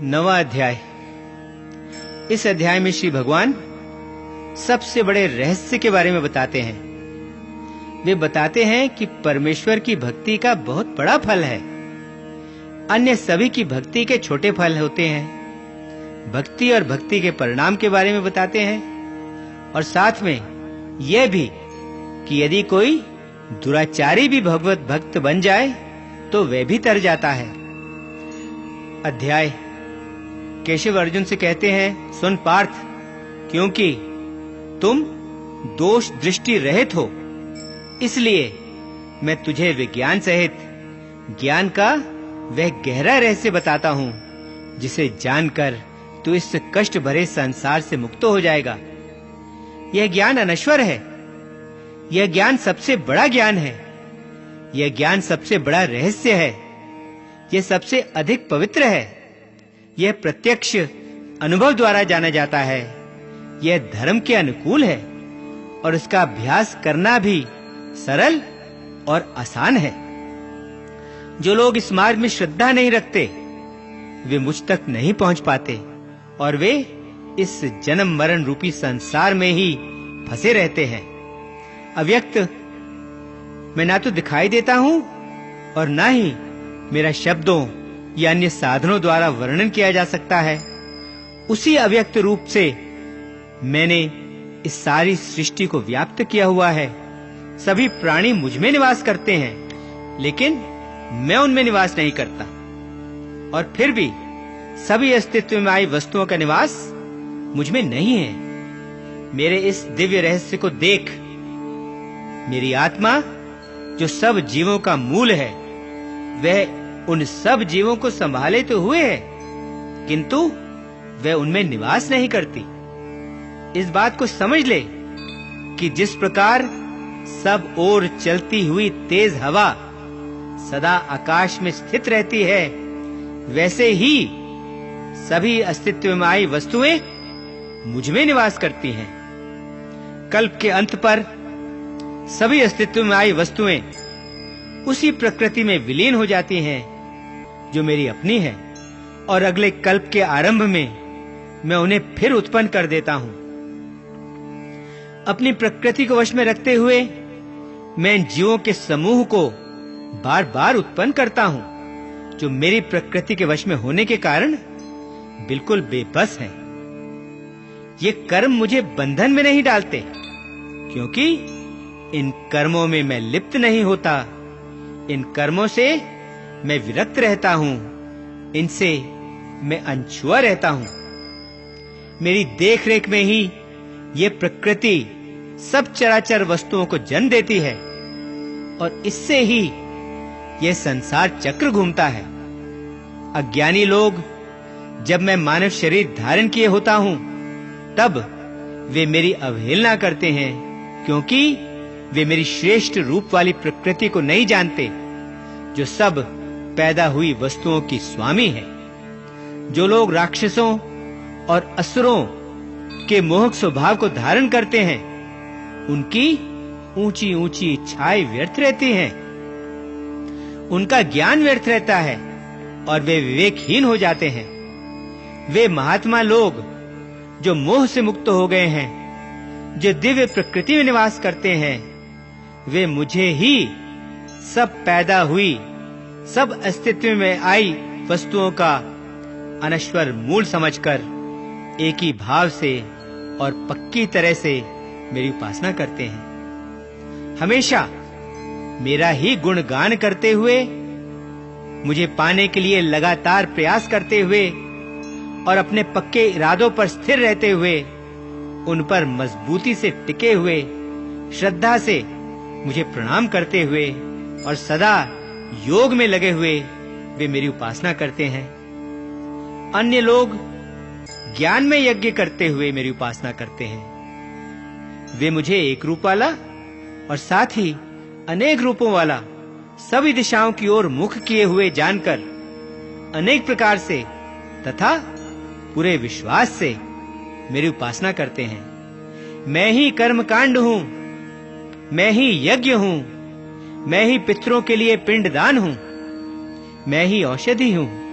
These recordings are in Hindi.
9वां अध्याय। इस अध्याय में श्री भगवान सबसे बड़े रहस्य के बारे में बताते हैं। वे बताते हैं कि परमेश्वर की भक्ति का बहुत बड़ा फल है। अन्य सभी की भक्ति के छोटे फल होते हैं। भक्ति और भक्ति के परिणाम के बारे में बताते हैं और साथ में यह भी कि यदि कोई दुराचारी भी भगवत भक्त बन जाए तो वह भी तर जाता है। अध्याय केशव अर्जुन से कहते हैं, सुन पार्थ, क्योंकि तुम दोष दृष्टि रहित हो, इसलिए मैं तुझे विज्ञान सहित ज्ञान का वह गहरा रहस्य बताता हूं जिसे जानकर तू इस कष्ट भरे संसार से मुक्त हो जाएगा। यह ज्ञान अनश्वर है। यह ज्ञान सबसे बड़ा ज्ञान है। यह ज्ञान सबसे बड़ा रहस्य है। यह सबसे अधिक पवित्र है। यह प्रत्यक्ष अनुभव द्वारा जाना जाता है। यह धर्म के अनुकूल है और इसका अभ्यास करना भी सरल और आसान है। जो लोग इस मार्ग में श्रद्धा नहीं रखते वे मुझ तक नहीं पहुंच पाते और वे इस जन्म मरण रूपी संसार में ही फंसे रहते हैं। अव्यक्त मैं ना तो दिखाई देता हूं और ना ही मेरा शब्दों या अन्य साधनों द्वारा वर्णन किया जा सकता है। उसी अव्यक्त रूप से मैंने इस सारी सृष्टि को व्याप्त किया हुआ है। सभी प्राणी मुझ में निवास करते हैं, लेकिन मैं उनमें निवास नहीं करता। और फिर भी सभी अस्तित्व में आई वस्तुओं का निवास मुझ में नहीं है। मेरे इस दिव्य रहस्य को देख। मेरी आत्मा जो सब जीवों का मूल है, वह उन सब जीवों को संभाले तो हुए है, किंतु वह उनमें निवास नहीं करती। इस बात को समझ ले कि जिस प्रकार सब ओर चलती हुई तेज हवा सदा आकाश में स्थित रहती है, वैसे ही सभी अस्तित्व में आई वस्तुएं मुझ में निवास करती हैं। कल्प के अंत पर सभी अस्तित्व में आई वस्तुएं उसी प्रकृति में विलीन हो जाती हैं जो मेरी अपनी है, और अगले कल्प के आरंभ में मैं उन्हें फिर उत्पन्न कर देता हूं। अपनी प्रकृति को वश में रखते हुए मैं इन जीवों के समूह को बार-बार उत्पन्न करता हूं, जो मेरी प्रकृति के वश में होने के कारण बिल्कुल बेबस हैं। ये कर्म मुझे बंधन में नहीं डालते, क्योंकि इन कर्मों में मैं लिप्त नहीं होता। इन कर्मों से मैं विरक्त रहता हूं। इनसे मैं अनछुआ रहता हूं। मेरी देखरेख में ही ये प्रकृति सब चराचर वस्तुओं को जन्म देती है और इससे ही यह संसार चक्र घूमता है। अज्ञानी लोग जब मैं मानव शरीर धारण किए होता हूं, तब वे मेरी अवहेलना करते हैं, क्योंकि वे मेरी श्रेष्ठ रूप वाली प्रकृति को नहीं जानते, जो सब पैदा हुई वस्तुओं की स्वामी है। जो लोग राक्षसों और असुरों के मोहक स्वभाव को धारण करते हैं, उनकी ऊंची ऊंची इच्छाएं व्यर्थ रहती हैं। उनका ज्ञान व्यर्थ रहता है और वे विवेकहीन हो जाते हैं। वे महात्मा लोग जो मोह से मुक्त हो गए हैं, जो दिव्य प्रकृति में निवास करते हैं, वे मुझे ही सब पैदा हुई, सब अस्तित्व में आई वस्तुओं का अनश्वर मूल समझकर एक ही भाव से और पक्की तरह से मेरी उपासना करते हैं। हमेशा मेरा ही गुणगान करते हुए, मुझे पाने के लिए लगातार प्रयास करते हुए और अपने पक्के इरादों पर स्थिर रहते हुए, उन पर मजबूती से टिके हुए, श्रद्धा से मुझे प्रणाम करते हुए और सदा योग में लगे हुए वे मेरी उपासना करते हैं। अन्य लोग ज्ञान में यज्ञ करते हुए मेरी उपासना करते हैं। वे मुझे एक रूप वाला और साथ ही अनेक रूपों वाला, सभी दिशाओं की ओर मुख किए हुए जानकर अनेक प्रकार से तथा पूरे विश्वास से मेरी उपासना करते हैं। मैं ही कर्मकांड हूं, मैं ही यज्ञ हूं, मैं ही पितरों के लिए पिंडदान हूं, मैं ही औषधि हूं,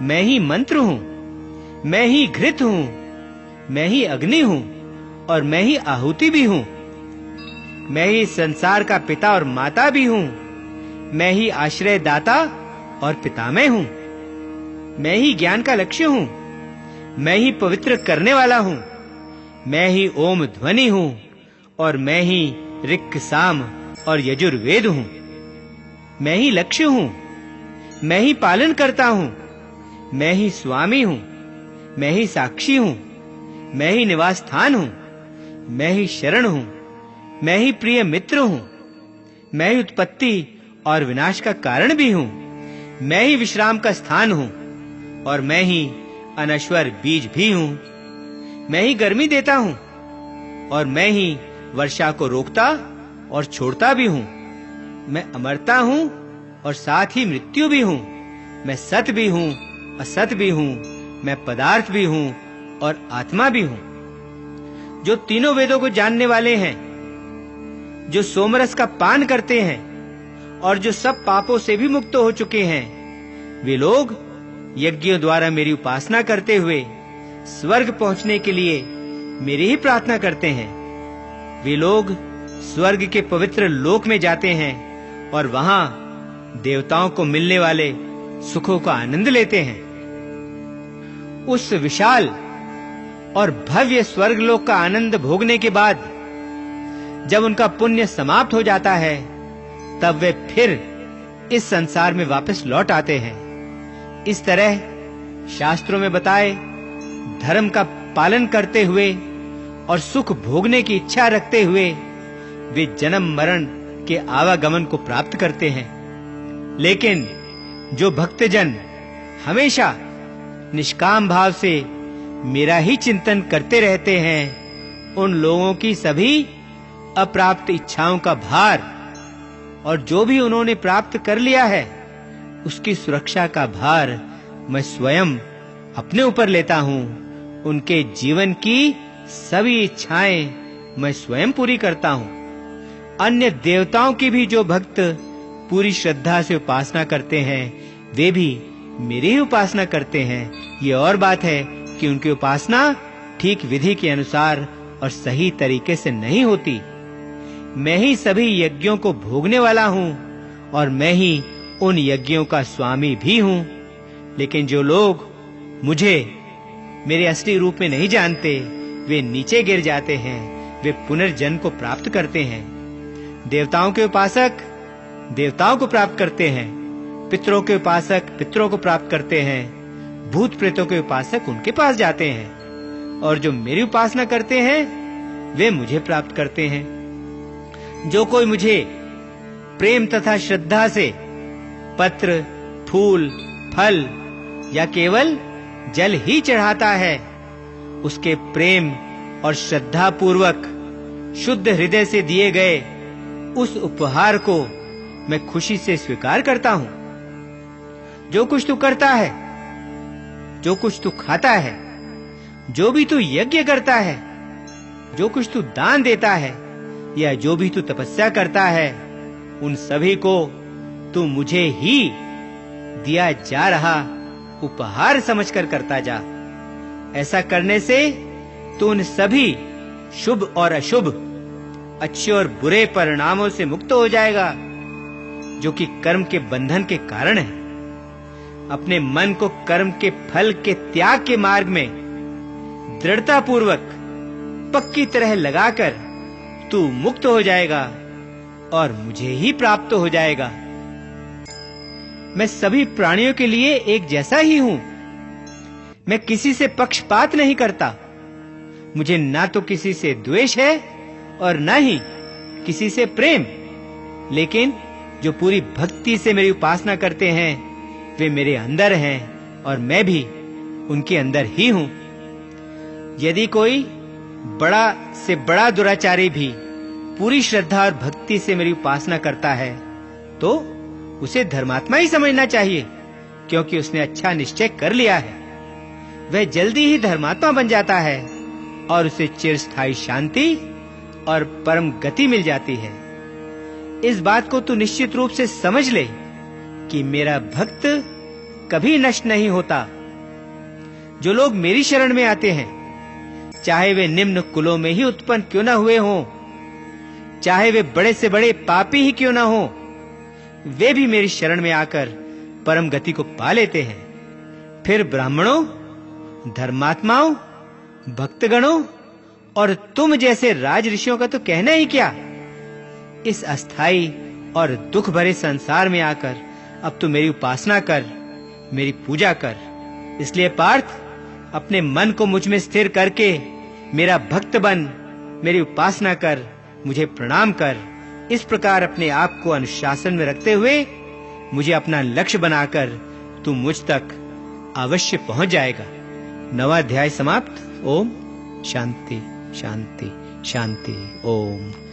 मैं ही मंत्र हूँ, मैं ही घृत हूँ, मैं ही अग्नि हूँ और मैं ही आहुति भी हूँ। मैं ही संसार का पिता और माता भी हूँ। मैं ही आश्रय दाता और पितामह हूँ। मैं ही ज्ञान का लक्ष्य हूँ। मैं ही पवित्र करने वाला हूँ। मैं ही ओम ध्वनि हूँ और मैं ही ऋक् साम और यजुर्वेद हूँ। मैं ही लक्ष्य हूँ। मैं ही पालन करता हूँ। मैं ही स्वामी हूँ। मैं ही साक्षी हूँ। मैं ही निवास स्थान हूँ। मैं ही शरण हूँ। मैं ही प्रिय मित्र हूँ। मैं ही उत्पत्ति और विनाश का कारण भी हूँ। मैं ही विश्राम का स्थान हूँ और मैं ही अनश्वर बीज भी हूँ। मैं ही गर्मी देता हूँ और मैं ही वर्षा को रोकता और छोड़ता भी हूँ। मैं अमरता हूँ और साथ ही मृत्यु भी हूँ। मैं सत भी हूँ, असत भी हूँ। मैं पदार्थ भी हूँ और आत्मा भी हूँ। जो तीनों वेदों को जानने वाले हैं, जो सोमरस का पान करते हैं और जो सब पापों से भी मुक्त हो चुके हैं, वे लोग यज्ञों द्वारा मेरी उपासना करते हुए स्वर्ग पहुंचने के लिए मेरी ही प्रार्थना करते हैं। वे लोग स्वर्ग के पवित्र लोक में जाते हैं और वहां देवताओं को मिलने वाले सुखों का आनंद लेते हैं। उस विशाल और भव्य स्वर्ग लोक का आनंद भोगने के बाद जब उनका पुण्य समाप्त हो जाता है, तब वे फिर इस संसार में वापस लौट आते हैं। इस तरह शास्त्रों में बताए धर्म का पालन करते हुए और सुख भोगने की इच्छा रखते हुए वे जन्म मरण के आवागमन को प्राप्त करते हैं। लेकिन जो भक्तजन हमेशा निष्काम भाव से मेरा ही चिंतन करते रहते हैं, उन लोगों की सभी अप्राप्त इच्छाओं का भार और जो भी उन्होंने प्राप्त कर लिया है उसकी सुरक्षा का भार मैं स्वयं अपने ऊपर लेता हूँ। उनके जीवन की सभी इच्छाएं मैं स्वयं पूरी करता हूँ। अन्य देवताओं की भी जो भक्त पूरी श्रद्धा से उपासना करते हैं, वे भी मेरी ही उपासना करते हैं। ये और बात है कि उनकी उपासना ठीक विधि के अनुसार और सही तरीके से नहीं होती। मैं ही सभी यज्ञों को भोगने वाला हूँ और मैं ही उन यज्ञों का स्वामी भी हूँ। लेकिन जो लोग मुझे मेरे असली रूप में नहीं जानते, वे नीचे गिर जाते हैं, वे पुनर्जन्म को प्राप्त करते हैं। देवताओं के उपासक देवताओं को प्राप्त करते हैं, पितरों के उपासक पितरों को प्राप्त करते हैं, भूत प्रेतों के उपासक उनके पास जाते हैं और जो मेरी उपासना करते हैं वे मुझे प्राप्त करते हैं। जो कोई मुझे प्रेम तथा श्रद्धा से पत्र, फूल, फल या केवल जल ही चढ़ाता है, उसके प्रेम और श्रद्धा पूर्वक शुद्ध हृदय से दिए गए उस उपहार को मैं खुशी से स्वीकार करता हूँ। जो कुछ तू करता है, जो कुछ तू खाता है, जो भी तू यज्ञ करता है, जो कुछ तू दान देता है या जो भी तू तपस्या करता है, उन सभी को तू मुझे ही दिया जा रहा उपहार समझकर करता जा। ऐसा करने से तू उन सभी शुभ और अशुभ, अच्छे और बुरे परिणामों से मुक्त हो जाएगा जो कि कर्म के बंधन के कारण है। अपने मन को कर्म के फल के त्याग के मार्ग में दृढ़ता पूर्वक पक्की तरह लगाकर तू मुक्त हो जाएगा और मुझे ही प्राप्त हो जाएगा। मैं सभी प्राणियों के लिए एक जैसा ही हूं। मैं किसी से पक्षपात नहीं करता। मुझे ना तो किसी से द्वेष है और ना ही किसी से प्रेम। लेकिन जो पूरी भक्ति से मेरी उपासना करते हैं, वे मेरे अंदर हैं और मैं भी उनके अंदर ही हूं। यदि कोई बड़ा से बड़ा दुराचारी भी पूरी श्रद्धा और भक्ति से मेरी उपासना करता है, तो उसे धर्मात्मा ही समझना चाहिए, क्योंकि उसने अच्छा निश्चय कर लिया है। वह जल्दी ही धर्मात्मा बन जाता है और उसे चिरस्थायी शांति और परम गति मिल जाती है। इस बात को तू निश्चित रूप से समझ ले कि मेरा भक्त कभी नष्ट नहीं होता। जो लोग मेरी शरण में आते हैं, चाहे वे निम्न कुलों में ही उत्पन्न क्यों न हुए हों, चाहे वे बड़े से बड़े पापी ही क्यों न हों, वे भी मेरी शरण में आकर परम गति को पा लेते हैं। फिर ब्राह्मणों, धर्मात्माओं, भक्तगणों और तुम जैसे राज ऋषियों का तो कहना ही क्या। इस अस्थाई और दुख भरे संसार में आकर अब तू मेरी उपासना कर, मेरी पूजा कर। इसलिए पार्थ, अपने मन को मुझ में स्थिर करके मेरा भक्त बन, मेरी उपासना कर, मुझे प्रणाम कर। इस प्रकार अपने आप को अनुशासन में रखते हुए मुझे अपना लक्ष्य बनाकर तू मुझ तक अवश्य पहुंच जाएगा। 9वां अध्याय समाप्त। ओम शांति शांति शांति। ओम।